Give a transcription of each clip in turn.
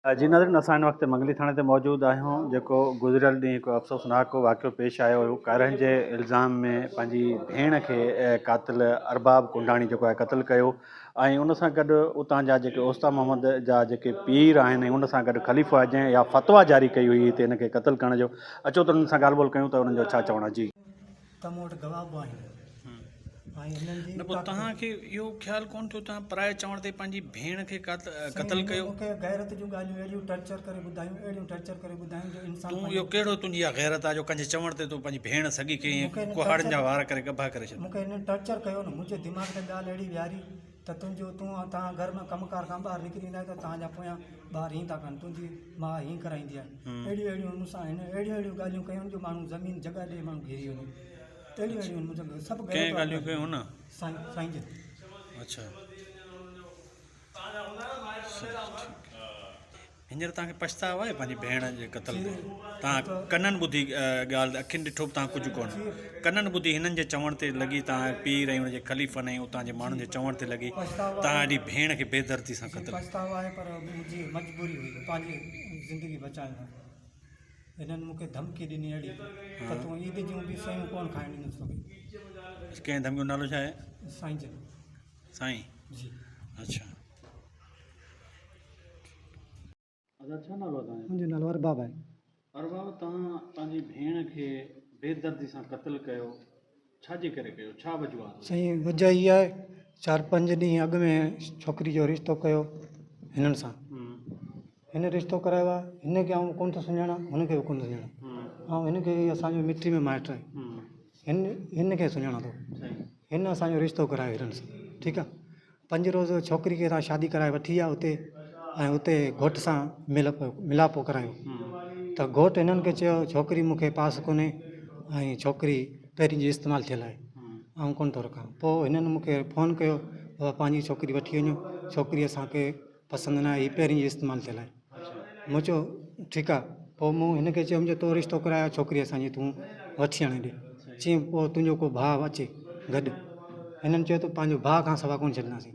जी नाज़रीन, असां हिन वक़्तु मंगली थाणे ते मौजूदु आहियूं, जेको गुज़िरियल ॾींहुं हिकु अफ़सोसनाक वाक़ियो पेश आयो हुयो। कारियुनि जे इल्ज़ाम में पंहिंजी भेण खे क़ातिल अरबाब कुंडाणी जेको आहे क़तलु कयो ऐं उन सां गॾु उतां जा जेके ओस्ता मोहम्मद जा जेके पीर आहिनि उन सां गॾु ख़लीफ़ा जंहिं या फ़तवा जारी कई हुई हिते हिन खे क़तलु करण जो। अचो त उन्हनि सां ॻाल्हि ॿोल कयूं त उन्हनि जो छा चवणु आहे। जी त मूं वटि गवाह बि आहिनि ऐं हिननि जी न पोइ तव्हांखे इहो ख़्यालु कोन थियो तव्हां पराए चवण ते पंहिंजी भेण खे क़तलु कयो? मूंखे गैरत जूं ॻाल्हियूं अहिड़ियूं टर्चर करे ॿुधायूं, अहिड़ियूं टर्चर करे ॿुधायूं जो इंसान तूं इहो कहिड़ो तुंहिंजी इहा गैरत आहे जो कंहिंजे चवण ते तूं पंहिंजी भेण सॻी कई कुहाड़नि जा वार करे गभा करे छॾ? मूंखे हिन टर्चर कयो न, मुंहिंजे दिमाग़ ते ॻाल्हि अहिड़ी विहारी त तव्हां घर में कमकार खां ॿाहिरि निकिरी ईंदा आहियो त तव्हांजा पोयां ॿार हीअं था कनि, तुंहिंजी माउ हीअं कराईंदी आहे। अहिड़ियूं मूंसां हिन अहिड़ियूं ॻाल्हियूं कयूं जो माण्हू ज़मीन जॻह ॾे माण्हू घेरी वञे। अहिड़ियूं मुंहिंजो सभु कंहिं ॻाल्हियूं कयूं न? साईं जन। अच्छा, हींअर तव्हांखे पछतावा आहे पंहिंजी भेण जे क़तल ते? तव्हां कननि ॿुधी ॻाल्हि, अखियुनि ॾिठो बि तव्हां कुझु कोन, कननि ॿुधी हिननि जे चवण ते लॻी, तव्हां पीर ऐं हुनजे ख़लीफ़नि ऐं उतां जे माण्हुनि जे चवण ते लॻी तव्हां हेॾी भेण खे बेदर्दी सां क़तलु? पछतावा आहे, पर मुंहिंजी मजबूरी हुई पंहिंजी ज़िंदगी बचाइण लाइ। हिननि मूंखे धमकी ॾिनी अहिड़ी त तूं ईद जूं बि शयूं कोन खाइणी तोखे। कंहिं धमकी जो नालो छा आहे? साईं जन। साईं जी। अच्छा, छा नालो आहे तव्हांजो? मुंहिंजो नालो अरबाब आहे। अरबाब, तव्हां पंहिंजी भेण खे बेदर्दी सां क़तलु कयो, छाजे करे कयो, छा वजह आहे? साईं वजह इहा आहे, 4-5 ॾींहं अॻु में छोकिरी जो रिश्तो कयो हिननि सां। हिन रिश्तो करायो आहे, हिनखे आउं कोन थो सुञाणा, हुनखे बि कोन थो सुञाणा, ऐं हिनखे असांजो मिट्री में माइट आहे, हिनखे सुञाणा थो। हिन असांजो रिश्तो करायो हिननि सां, ठीकु आहे। 5 रोज़ छोकिरी खे तव्हां शादी कराए वठी आहे हुते, ऐं हुते घोट सां मिलापो करायो त घोट हिननि खे चयो छोकिरी मूंखे पास कोन्हे ऐं छोकिरी पहिरीं जी इस्तेमालु थियल आहे, ऐं कोन थो रखां। पोइ हिननि मूंखे फ़ोन कयो, बाबा पंहिंजी छोकिरी वठी वञो, छोकिरी असांखे पसंदि न आहे, हीअ पहिरीं जी इस्तेमालु थियल आहे। मूं चयो ठीकु आहे। पोइ मूं हिनखे चयो मुंहिंजो तो रिश्तो करायो छोकिरी असांजी, तूं वठी आणे ॾे। चई पोइ तुंहिंजो को भाउ अचे गॾु। हिननि चयो त पंहिंजो भाउ खां सवा कोन छॾंदासीं।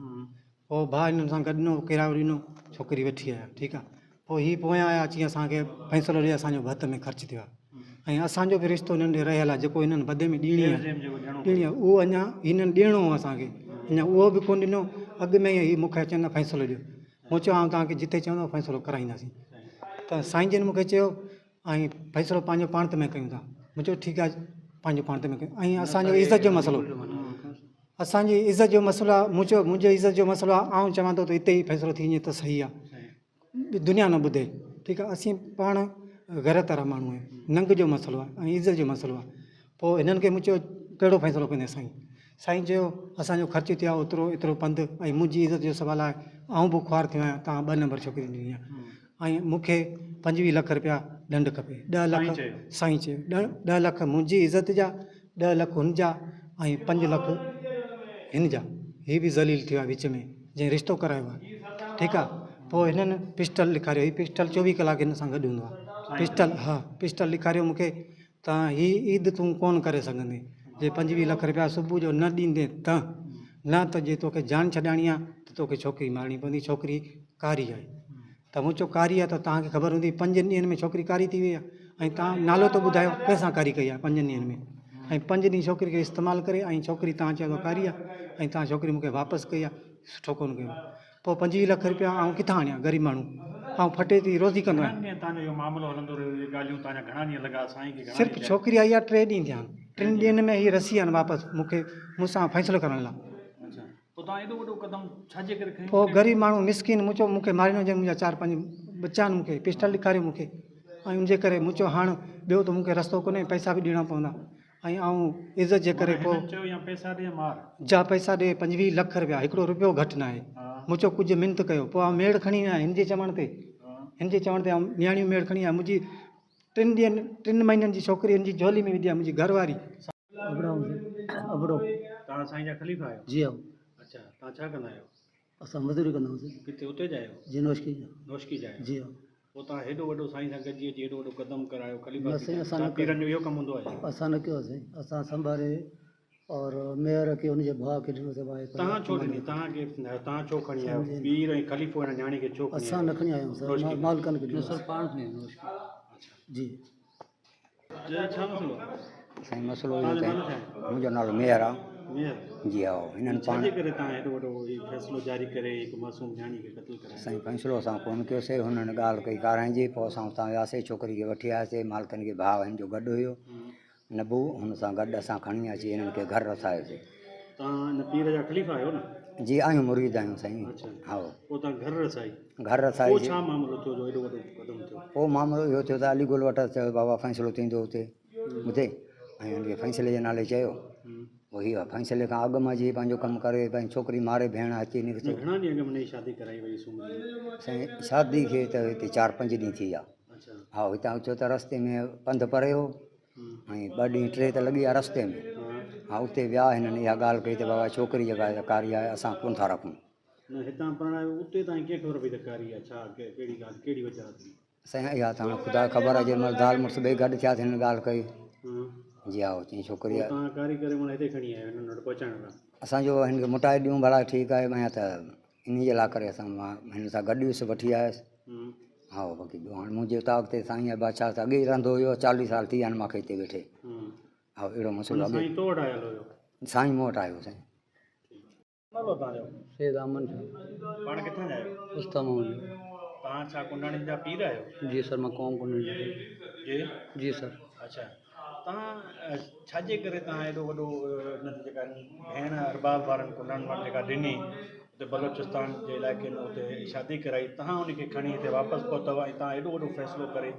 पोइ भाउ हिननि सां गॾु ॾिनो, किरायो ॾिनो, छोकिरी वठी आया, ठीकु आहे। पोइ हीअ पोयां आया अची असांखे फ़ैसिलो ॾिए, असांजो भत में ख़र्चु थियो आहे, ऐं असांजो बि रिश्तो हिननि ॾे रहियल आहे, जेको हिननि बदे में ॾियणी आहे उहो अञा हिननि ॾियणो हो असांखे, अञा उहो बि कोन ॾिनो। अॻु में ई मूंखे चवंदा फ़ैसिलो ॾियो, मूं चयो तव्हांखे जिते चवंदो फ़ैसिलो कराईंदासीं। त साईं जन मूंखे चयो ऐं फ़ैसिलो पंहिंजो पाण ते में कयूं था। मूं चयो ठीकु आहे, पंहिंजो पाण ते में कयूं, ऐं असांजो इज़त जो मसइलो, असांजी इज़त जो मसइलो आहे। मूं चयो मुंहिंजे इज़त जो मसइलो आहे, आउं चवां थो त हिते ई फ़ैसिलो थी वञे त सही आहे, दुनिया न ॿुधे, ठीकु आहे। असीं पाण ग़ैरत वारा माण्हू आहियूं, नंग जो मसइलो आहे ऐं इज़त जो मसइलो आहे। पोइ हिननि खे मूं चयो कहिड़ो फ़ैसिलो कंदे साईं? साईं चयो असांजो ख़र्चु थियो आहे ओतिरो एतिरो पंधु, ऐं मुंहिंजी इज़त जो सुवालु आहे, आउं बि ख़्वार थियो आहियां, तव्हां 2 नंबर छोकिरी ॾिनी आहे, ऐं मूंखे 25 लख रुपया दंड खपे। 10 लख साईं चयो, 10 लख मुंहिंजी इज़त जा, 10 लख हुन जा, ऐं 5 लख हिन जा। हीअ बि ज़लील थियो आहे विच में, जंहिं रिश्तो करायो आहे, ठीकु आहे। पोइ हिननि पिस्टल ॾेखारियो, हीअ पिस्टल 24 कलाक हिन सां गॾु हूंदो आहे, पिस्टल, हा पिस्टल ॾेखारियो मूंखे, तव्हां हीअ ईद तूं कोन करे सघंदे, जे 25 लख रुपया सुबुह जो न ॾींदे त, न त जे तोखे जान छॾाइणी आहे त तोखे छोकिरी मारणी पवंदी, छोकिरी कारी आहे। त मूं चयो कारी आहे त तव्हांखे ख़बर हूंदी, 5 ॾींहंनि में छोकिरी कारी थी वई आहे, ऐं तव्हां नालो त ॿुधायो कंहिंसां कारी कई आहे 5 ॾींहंनि में, ऐं 5 ॾींहं छोकिरी खे इस्तेमालु करे, ऐं छोकिरी तव्हां चयो कारी आहे, ऐं तव्हां छोकिरी मूंखे वापसि कई आहे, सुठो कोन कयो। पोइ 25 लख रुपया आउं किथां आणियां, ग़रीब माण्हू, ऐं फटे थी रोज़ी कंदो आहियां। सिर्फ़ु छोकिरी आई आहे 3 ॾींहं थिया आहिनि, 3 ॾींहंनि में हीअ रसी आहिनि वापसि मूंसां फ़ैसिलो करण लाइ। पोइ ग़रीब माण्हू मिसकिन, मूं चयो मूंखे मारिणो हुजे, मुंहिंजा 4-5 बच्चा आहिनि, मूंखे पिस्टल ॾेखारियो मूंखे, ऐं उनजे करे मूं चयो हाणे ॿियो त मूंखे रस्तो कोन्हे, पैसा बि ॾियणा पवंदा, ऐं आउं इज़त जे करे पोइ जा पैसा ॾे 25 लख रुपया, हिकिड़ो रुपयो घटि न आहे। मूं चयो कुझु मिंत कयो, पोइ आउं मेड़ खणी आहियां हिन जे चवण ते, आउं नियाणियूं मेड़ खणी आहियां, मुंहिंजी 3 महीननि जी छोकिरी हिन जी झोली में विधी आहे, मुंहिंजी घरवारी। तव्हां साईं जा ख़लीफ़ा आहियो? जी हा। अच्छा, तव्हां छा कंदा आहियो? असां मज़दूरी कंदा हुआसीं। किथे उते जा आहियो? जी नौशकी जा आहियो? जी हा। पोइ तव्हां हेॾो वॾो साईं सां गॾिजी अची हेॾो वॾो क़दम करायो, ख़लीफ़ा न साईं, असां न पीरनि जो इहो कमु हूंदो आहे? असां न कयो आहे साईं, असां संभाले और मेयर खे हुनजे भाउ खे ॾिनो अथव तव्हां छो ॾिनी तव्हां केरु थींदा आहियो तव्हां छो खणी आहियो पीर ऐं ख़लीफ़ो हिन न्याणी खे छो खणी असां न खणी आया आहियूं सर रोशनी। मालिकनि खे ॾिनो सर पाण खणी जी छा मसलो साईं मसइलो इहो तव्हांजो त नालो छा आहे मुंहिंजो नालो मेयर आहे मेयर जी हा हिननि पाण छाजे करे तव्हां हेॾो वॾो हीउ फ़ैसिलो जारी करे हिकु मासूम न्याणी खे क़तलु करायो साईं फ़ैसिलो असां कोन कयोसीं हुननि ॻाल्हि कई काराइण जी पोइ असां हुतां वियासीं छोकिरी खे वठी आयासीं मालिकनि खे भाउ हिन जो गॾु हुयो नबू हुन सां गॾु असां खणी अची हिननि खे घर रसायोसीं तव्हां हिन पीर जा ख़लीफ़ा आहियो न जी आहियूं मुरीद आहियूं साईं अच्छा हा पोइ तव्हां घर रसाई घर पोइ रसाईसीं छा मामिलो थियो जो हेॾो वॾो क़दम थियो पोइ मामिलो इहो थियो त अलीगुल वटि चयो बाबा फ़ैसिलो थींदो हुते ॿुधे ऐं हुनखे फ़ैसिले जे नाले चयो पोइ इहो फ़ैसिले खां अॻु में जी पंहिंजो कमु करे पंहिंजी छोकिरी मारे भेण अची निकितो घणा ॾींहं अॻु में नई शादी कराई वई सूमर साईं शादी खे त हिते 4-5 ॾींहं थी विया अच्छा हा हितां छो त रस्ते में पंधु परे हो ऐं 2 ॾींहं 3 त लॻी विया रस्ते में हा उते विया हिननि इहा ॻाल्हि कई त बाबा छोकिरी जेका कारी आहे असां कोन था रखूं न हितां परणायो उते ताईं कीअं ख़बर पई त कारी आहे छा कहिड़ी ॻाल्हि कहिड़ी वजह थी साईं इहा त हाणे ख़ुदा ख़बर आहे जेमहिल दाल मुड़ुस ॿई गॾु थिया हिन ॻाल्हि कई जी हा चई छोकिरी आहे तव्हां कारी करे माना हिते खणी आया हिननि वटि पहुचाइण लाइ असांजो हिनखे मोटाए ॾियूं भला ठीकु आहे मां त इन जे लाइ करे असां मां हिन सां गॾु हुयुसि वठी आयुसि हा बाक़ी ॿियो हाणे मुंहिंजे उतां अॻिते साईं आहे बादशाह त अॻे ई रहंदो हुयो 40 साल थी विया आहिनि मूंखे हिते वेठे हा अहिड़ो मसइलो अॻे साईं तो वटि आयल हुयो साईं मूं वटि आयो साईं नालो तव्हांजो सैद अमन पाण किथां जा आहियो उस्तमा तव्हां छा कुंडाणी जा पीर आहियो जी सर मां कौम कोन जी जी सर अच्छा तव्हां छाजे करे तव्हां हेॾो वॾो हिन जेका भेण अरबाब वारनि कुंडाणी वारनि जेका ॾिनी उते बलोचिस्तान जे इलाइक़े में उते शादी कराई तव्हां उनखे खणी हिते वापसि पहुतव ऐं तव्हां हेॾो वॾो फ़ैसिलो करे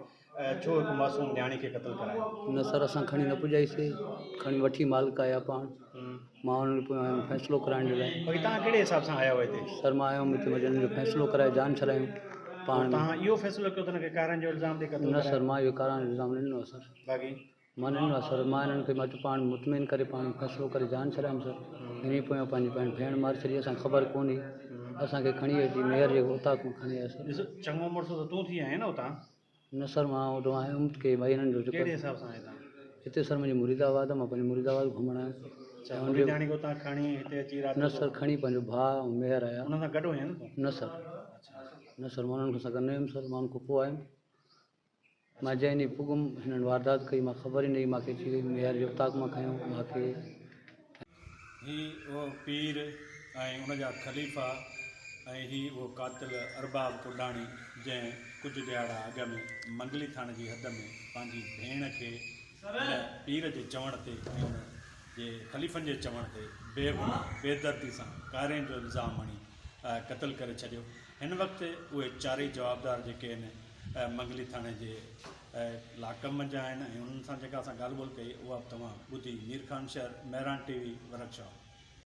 छो हिकु मासूम न्याणी खे क़तलु करायो न सर असां खणी न पुॼाईसीं खणी वठी मालिक आया पाण मां हुननि फ़ैसिलो कराइण जे लाइ भई तव्हां कहिड़े हिसाब सां आया हुआ हिते सर मां आयुमि हिते हिननि जो फ़ैसिलो कराए जान छॾायूं पाण तव्हां इहो फ़ैसिलो कयो त हुनखे कारनि जो इल्ज़ाम ते क़तलु न सर मां इहो कारण इल्ज़ाम न ॾिनो आहे सर बाक़ी मां न ॾिनो आहे सर मां हिननि खे मां पाण मुतमिन करे पाण फ़ैसिलो करे जान छॾायुमि सर इन पोयां पंहिंजी भेण मारे छॾी असांखे ख़बर कोन हुई असांखे खणी अची मेयर जे उतां खां खणी आयासीं ॾिस चङो मुड़ुसु त तूं थी आहीं न उतां न सर मां उतां आयुमि की भई हिननि जो कहिड़े जेको हिसाब सां आहीं तव्हां हिते सर मुंहिंजी मुरीदाबाद मां पंहिंजे मुरीदाबाद घुमण आयुमि अच्छा हुनजी न्याणी खे उतां खणी हिते अची राति न सर खणी पंहिंजो भाउ ऐं मेयर आया हुन सां गॾु हुई न तूं न सर न सर मां उन्हनि सां गॾु न हुयुमि सर मां उन खां पोइ आयुमि मां जंहिं ॾींहुं पुगुमि हिननि वारदात कई मां ख़बर ई न हुई मूंखे अची वई मेयर जे उतां मां खयूं मूंखे ही उहो पीर ऐं उनजा ख़लीफ़ा ऐं ही उहो कातिल अरबाब कुंडाणी जंहिं कुझु ॾियारा अॻ में मंगली थाणे जी हद में पंहिंजी भेण खे हुन पीर जे चवण ते ऐं हुन जे ख़लीफ़नि जे चवण ते बेगुनाह बेदर्दी सां कारे जो इल्ज़ाम हणी क़तलु करे छॾियो हिन वक़्तु उहे चारई जवाबदार जेके आहिनि मंगली थाणे जे लाकम जा आहिनि ऐं उन्हनि सां जेका असां ॻाल्हि ॿोल कई उहा बि तव्हां ॿुधी मीर ख़ान शहर मेहरान TV वर्कशॉप।